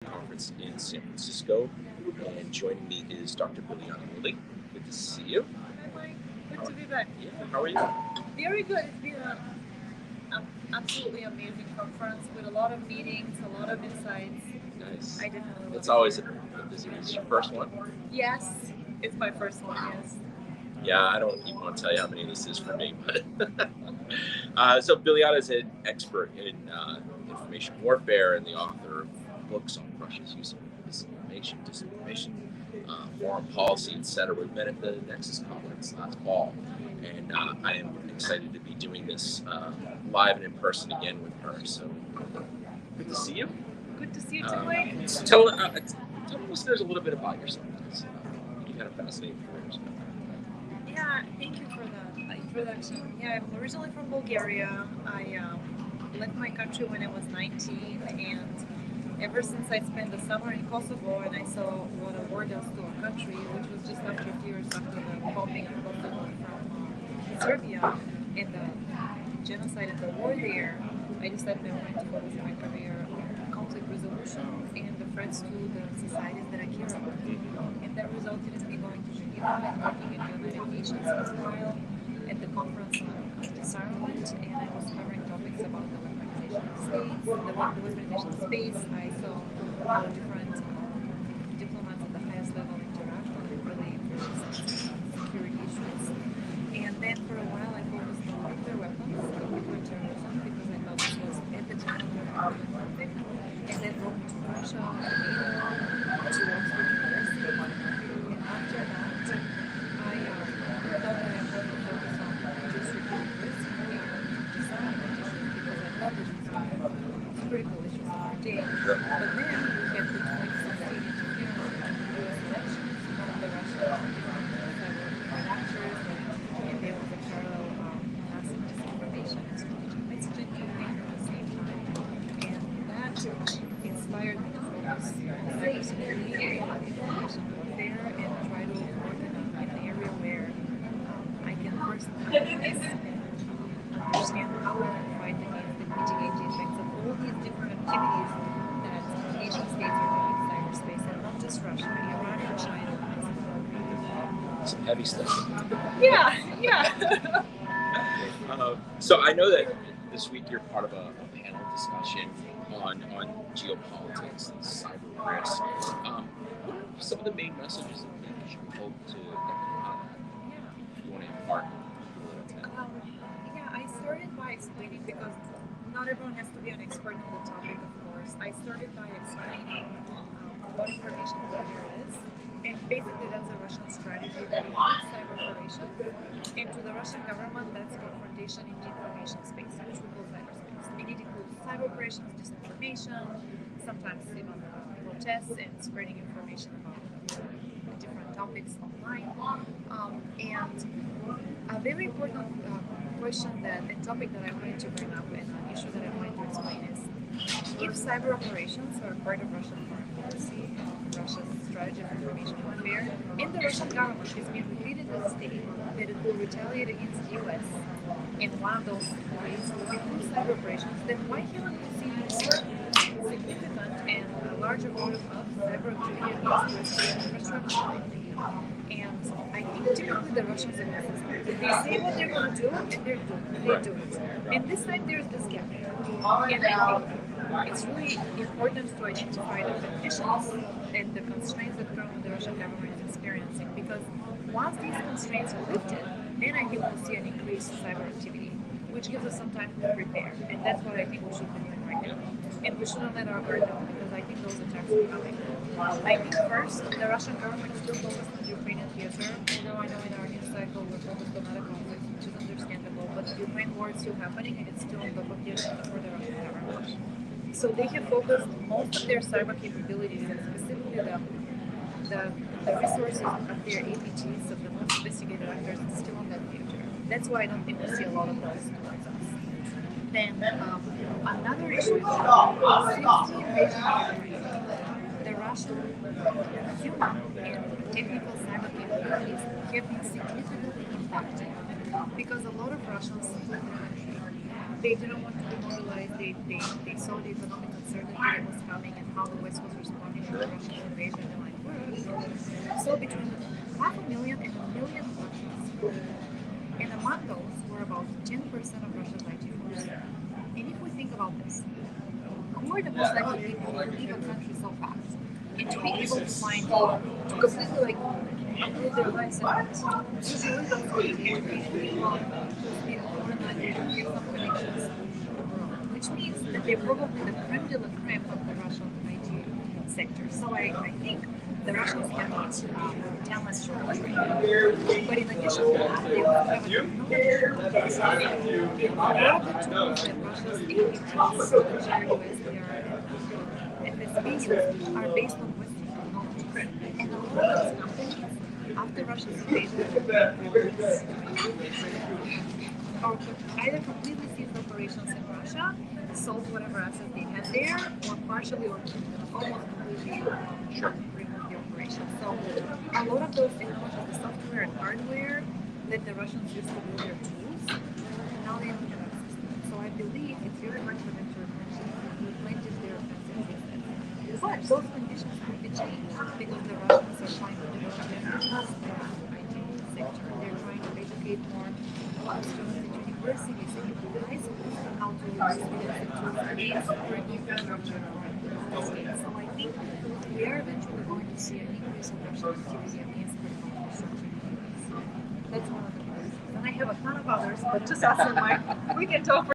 conference in San Francisco, and joining me is Dr. Bilyana Lilly. Good to see you. Hi, Mike. Good to be back. Yeah, how are you? Very good. It's been an absolutely amazing conference with a lot of meetings, a lot of insights. Nice. I definitely love It's it. always a busy. It's your first one. Yes, it's my first one. Yes. Yeah, I don't even want to tell you how many this is for me, but so Bilyana is an expert in information warfare and the author of books on Russia's use of misinformation, disinformation, foreign policy, etc. We met at the Nexus conference last fall, and I am excited to be doing this live and in person again with her. So good to see you. Good to see you too, Mike. Tell the listeners a little bit about yourself. Because, you kind of fascinating careers. Yeah, thank you for the introduction. Yeah, I'm originally from Bulgaria. I left my country when I was 19, and ever since I spent the summer in Kosovo and I saw what a war does to a country, which was just after a few years after the bombing of Kosovo from Serbia and the genocide and the war there, I decided I wanted to focus my career on conflict resolution and the threats to the societies that I care about. And that resulted in me going to Geneva and working in the United Nations for a while at the conference on disarmament, and I was covering topics about the weaponization of states, the weaponization of space. I saw how different diplomats at the highest level interact on really important security issues. And then for a while I focused on nuclear weapons and nuclear terrorism because I thought this was at the time of the conflict. And then moved to Russia, to NATO, to Oxford University. And after that, I thought that I wanted to focus on just reducing risk and disarmament issues because I thought this was critical issues of our day. But then we had the 2016 interference in the US elections, one of the Russian cyber actors, and there was a parallel massive disinformation and strategic messaging campaign at the same time. And that inspired me to focus on cybersecurity and information warfare and try to work in an area where I can personally understand how we can fight against and mitigate the effects of all these different activities that nation states are doing in cyberspace, and not just Russia, Iran and China, Mexico. Some heavy stuff. Yeah, yeah. So I know that this week you're part of a panel discussion on geopolitics and cyber risk. What are some of the main messages that you hope to get out of that? If you want to impart a little bit. Yeah, I started by explaining because not everyone has to be an expert on the topic, of course. I started by explaining what information warfare is. And basically, that's a Russian strategy that includes cyber operations. And to the Russian government, that's confrontation in the information space, which we call cyberspace. And it includes cyber operations, disinformation, sometimes even protests and spreading information about different topics online. And a very important question that a topic that I wanted to bring up and an issue that I wanted to explain is if cyber operations are part of Russian foreign policy, Russia's strategy of information warfare, and the Russian government has been repeatedly stating that it will retaliate against the US, and one of those ways will be through cyber operations, then why haven't we seen more significant and a larger volume of cyber activity against Western infrastructure? And I think typically the Russians are consistent. They say what they're going to do, and they do it. And this time there's this gap. And I think it's really important to identify the conditions and the constraints that currently the Russian government is experiencing. Because once these constraints are lifted, then I think we'll see an increased cyber activity, which gives us some time to prepare. And that's what I think we should be doing right now. And we shouldn't let our guard down because I think those attacks are coming. I think first, the Russian government is still focused on the Ukrainian theater. Although I know in our news cycle we're focused on other conflicts, which is understandable, but the Ukraine war is still happening and it's still on top of the agenda for the Russian government. So they have focused most of their cyber capabilities and specifically the resources of their APTs, of the most sophisticated actors, is still on that theater. That's why I don't think we see a lot of those towards us. Then another issue is that since the invasion of Ukraine, the Russian human and technical cyber capabilities have been significantly impacted because a lot of Russians left the country. They didn't want to be mobilized. They saw the economic uncertainty that was coming and how the West was responding to the Russian invasion. And like, where are we going? So between 500,000 and 1,000,000 Russians, and among those were about 10% of Russia's IT force. And if we think about this, who are the most likely people to leave a country so fast and to be able to find, to completely like uproot their lives and usually that's what they do. People just be overnight and get some connections abroad, which means that they're probably the creme de la creme of the Russian IT sector. So I think the Russians cannot tell us shortly. But in addition to that, they also have a technology shortage. And all the tools that Russia's APTs, the GRUS, FSBs are based on Western technologies. And a lot of these companies, after Russia's invasion, or either completely ceased operations in Russia, sold whatever assets they had there, or partially or almost completely removed the operation. So a lot of those technologies, the software and hardware that the Russians used to build their tools, now they don't have access to it. So I believe it's very hard for them to replenish their offensive systems. But those conditions could be changed because the Russians are trying to develop their IT sector. They're trying to educate more students in universities and even high schools how to use defensive tools against for new infrastructure for states. So I think we are eventually going to see an increase of Russian activity against critical infrastructure in the US. That's one of the reasons. And I have a ton of others, but just ask them, Mike. We can talk for